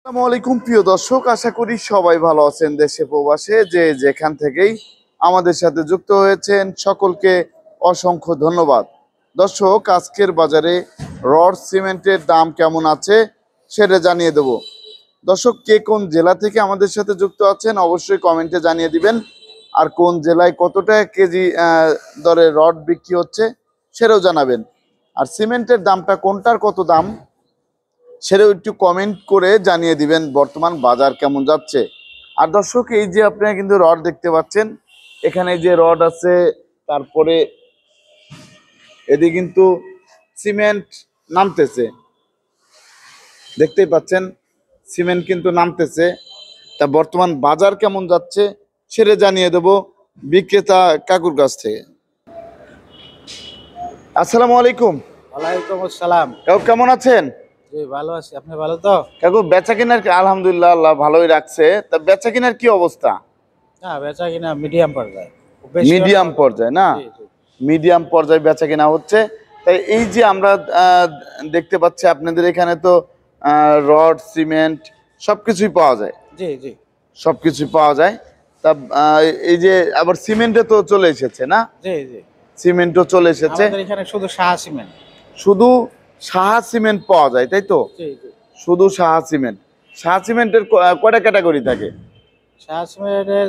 আসসালামু আলাইকুম প্রিয় দর্শক, আশা করি সবাই ভালো আছেন। দেশে প্রবাসে যে যেখান থেকেই আমাদের সাথে যুক্ত হয়েছেন সকলকে অসংখ্য ধন্যবাদ। দর্শক, আজকের বাজারে রড সিমেন্টের দাম কেমন আছে সেটা জানিয়ে দেব। দর্শক, কে কোন জেলা থেকে আমাদের সাথে যুক্ত আছেন অবশ্যই কমেন্টে জানিয়ে দিবেন, আর কোন জেলায় কত টাকা কেজি দরে রড বিক্রি হচ্ছে সেটাও জানাবেন। আর সিমেন্টের দামটা কোনটার কত দাম সেটাও একটু কমেন্ট করে জানিয়ে দিবেন বর্তমান বাজার কেমন যাচ্ছে। আর দর্শক, এই যে আপনারা কিন্তু রড দেখতে পাচ্ছেন, এখানে যে রড আছে, তারপরে এদিকে কিন্তু সিমেন্ট নামতেছে, দেখতেই পাচ্ছেন সিমেন্ট কিন্তু নামতেছে। তা বর্তমান বাজার কেমন যাচ্ছে সেটা জানিয়ে দেব বিক্রেতা কাকুর কাছ থেকে। আসসালামু আলাইকুম। ওয়ালাইকুম আসসালাম। কাকু কেমন আছেন? জি ভালো আছি, আপনি ভালো তো? কাকু বেচা কেনার আলহামদুলিল্লাহ, আল্লাহ ভালোই রাখছে। তা বেচা কেনার কি অবস্থা? না বেচা কিনা মিডিয়াম পর্যায়ে। মিডিয়াম পর্যায়ে না? মিডিয়াম পর্যায়ে বেচা কেনা হচ্ছে। তাই এই যে আমরা দেখতে পাচ্ছি আপনাদের এখানে তো রড সিমেন্ট সবকিছুই পাওয়া যায়। জি জি সবকিছুই পাওয়া যায়। তা এই যে আবার সিমেন্টে তো চলে এসেছে না? জি জি সিমেন্টও চলে এসেছে। আমাদের এখানে শুধু সাহা সিমেন্ট। শুধু সাহা সিমেন্ট পাওয়া যায়, তাই তো? জি জি শুধু সাহা সিমেন্ট। সাহা সিমেন্টের কয়টা ক্যাটাগরি থাকে? সাহা সিমেন্টের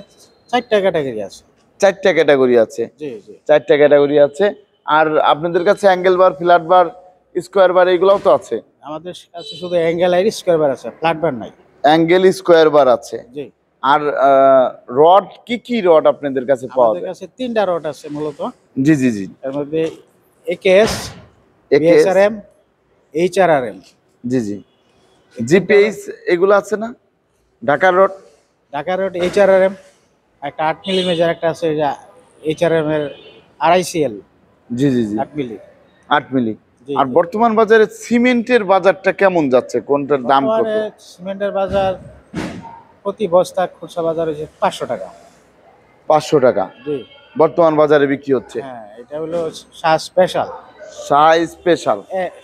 4টা ক্যাটাগরি আছে। 4টা ক্যাটাগরি আছে। জি জি 4টা ক্যাটাগরি আছে। আর আপনাদের কাছে অ্যাঙ্গেল বার, ফ্ল্যাট বার, স্কোয়ার বার এগুলোও তো আছে? আমাদের কাছে শুধু অ্যাঙ্গেল আর স্কোয়ার বার আছে, ফ্ল্যাট বার নাই। অ্যাঙ্গেল, স্কোয়ার বার আছে। জি। আর রড কি কি রড আপনাদের কাছে পাওয়া আমাদের যায়? কাছে 3টা রড আছে মূলত। জি জি জি। এর মধ্যে একেএস, বিএসআরএম, এইচআরআরএম। জি জি। জিপিএইচ এগুলো আছে না? ঢাকার রড? ঢাকা রড এইচআরআরএম, একটা 8 মিলি মেজার একটা আছে, এইচআরএম এর 2.5 CL। জি জি জি। 8 মিলি। 8 মিলি। জি, আর জি। বর্তমান বাজারে সিমেন্টের বাজারটা কেমন যাচ্ছে? কোনটার দাম কত? বর্তমানে সিমেন্টের বাজার প্রতি বস্তা খুচরা বাজার হচ্ছে 500 টাকা। 500 টাকা জি। বর্তমান বাজারে বিক্রি হচ্ছে। হ্যাঁ, এটা হলো Shah special. Shah special.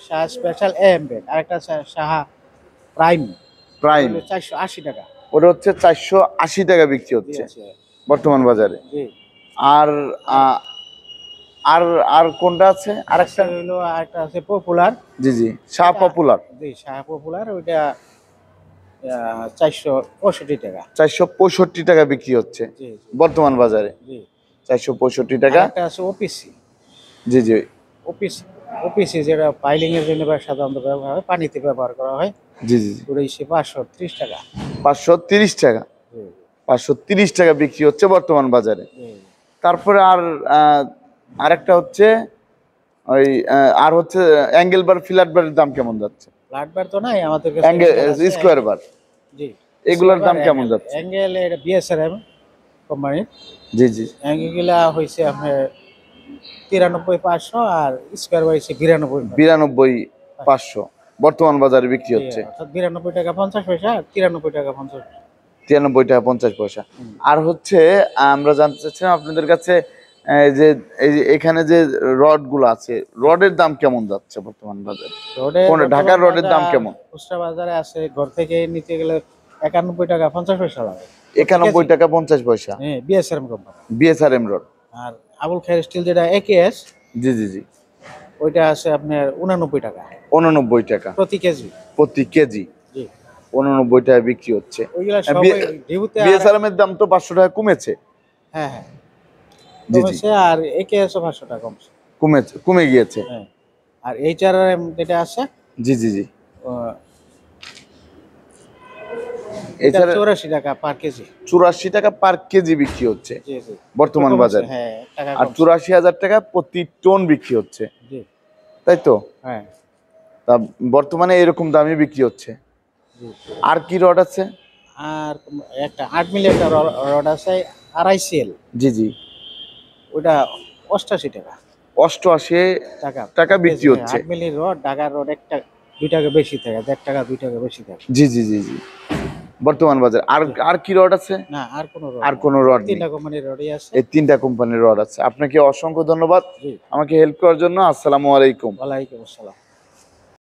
Shah special embed, আরেকটা আছে শাহ প্রাইম। প্রাইম। 480 টাকা। ওটা হচ্ছে 480 টাকা বিক্রি হচ্ছে বর্তমান বাজারে। জি। আর আর আর কোনটা আছে? আরেকটা হলো আরেকটা আছে পপুলার। জি জি, শাহ পপুলার। জি, শাহ পপুলার, ওইটা 465 টাকা। 465 টাকা বিক্রি হচ্ছে জি জি বর্তমান বাজারে। জি। 465 টাকা। একটা আছে ওপিসি। জি জি। ওপিসি ওপিসি যেটা পাইলিং এর জন্য সাধারণত ব্যবহার হয়, পানিতে ব্যবহার করা হয়। জি জি জি। ওটা 530 টাকা। 530 টাকা। জি 530 টাকা বিক্রি হচ্ছে বর্তমান বাজারে। জি। তারপরে আর আরেকটা হচ্ছে ওই আর হচ্ছে অ্যাঙ্গেল বার, ফ্ল্যাট বারের দাম কেমন যাচ্ছে? ফ্ল্যাট বার তো নাই আমাদের কাছে। অ্যাঙ্গেল, স্কোয়ার বার, জি, এগুলোর দাম কেমন যাচ্ছে? অ্যাঙ্গেল এটা বিএসআরএম কোম্পানির। জি জি। অ্যাঙ্গেল গুলা হইছে আপনার 93,500, আর স্কোয়ার বার হইছে 92,500 বর্তমান বাজারে বিক্রি হচ্ছে। অর্থাৎ 92 টাকা 50 পয়সা, 93 টাকা 50 পয়সা। 93 টাকা 50 পয়সা। আর হচ্ছে আমরা জানতে চাচ্ছিলাম আপনাদের কাছে যে এই যে এখানে যে রড গুলো আছে, রডের দাম কেমন যাচ্ছে বর্তমান বাজারে? ঢাকার রডের দাম কেমন? খুচরা বাজারে আছে, ঘর থেকে নিতে গেলে 91 টাকা 50 পয়সা লাগে। 91 টাকা 50 পয়সা। হ্যাঁ, বিএসআরএম কোম্পানি। BSRM rod. আর আবুল খায়ের স্টিল যেটা একেএস, জি জি জি, ওইটা আছে আপনার 89 টাকা 89 টাকা প্রতি কেজি। প্রতি কেজি। জি। 89 টাকা বিক্রি হচ্ছে। ওইগুলা সবাই ডিউতে। বিএসআরএম এর দাম তো 500 টাকা কমেছে। হ্যাঁ হ্যাঁ জি জি, কমেছে, আর একেএসও 500 টাকা কমছে। কমে গিয়েছে। হ্যাঁ। আর এইচআরএম যেটা আছে, জি জি জি, এটা 84 টাকা পার কেজি। 84 টাকা পার কেজি বিক্রি হচ্ছে জি জি বর্তমান বাজারে। হ্যাঁ, টাকা আর কমছে। 84,000 টাকা প্রতি টন বিক্রি হচ্ছে, জি। তাই তো? হ্যাঁ। তা বর্তমানে এরকম দামে বিক্রি হচ্ছে। জি। আর কি রড আছে? আর একটা 8 মিলি একটা রড আছে 2.5 CL। জি জি। ওটা 88 টাকা 88 টাকা টাকা বিক্রি হচ্ছে। 8 মিলি রড, ঢাকার রড একটা 2 টাকা বেশি থাকে, 1.5 টাকা 2 টাকা বেশি থাকে। জি জি জি জি, বর্তমান বাজার। আর আর কি রড আছে? না, আর কোনো রড, আর কোনো রড নেই। 3টা কোম্পানির রডই আছে। এই 3টা কোম্পানির রড আছে। আপনাকে অসংখ্য ধন্যবাদ জি। আমাকে হেল্প করার জন্য। আসসালামু আলাইকুম। ওয়ালাইকুম আসসালাম।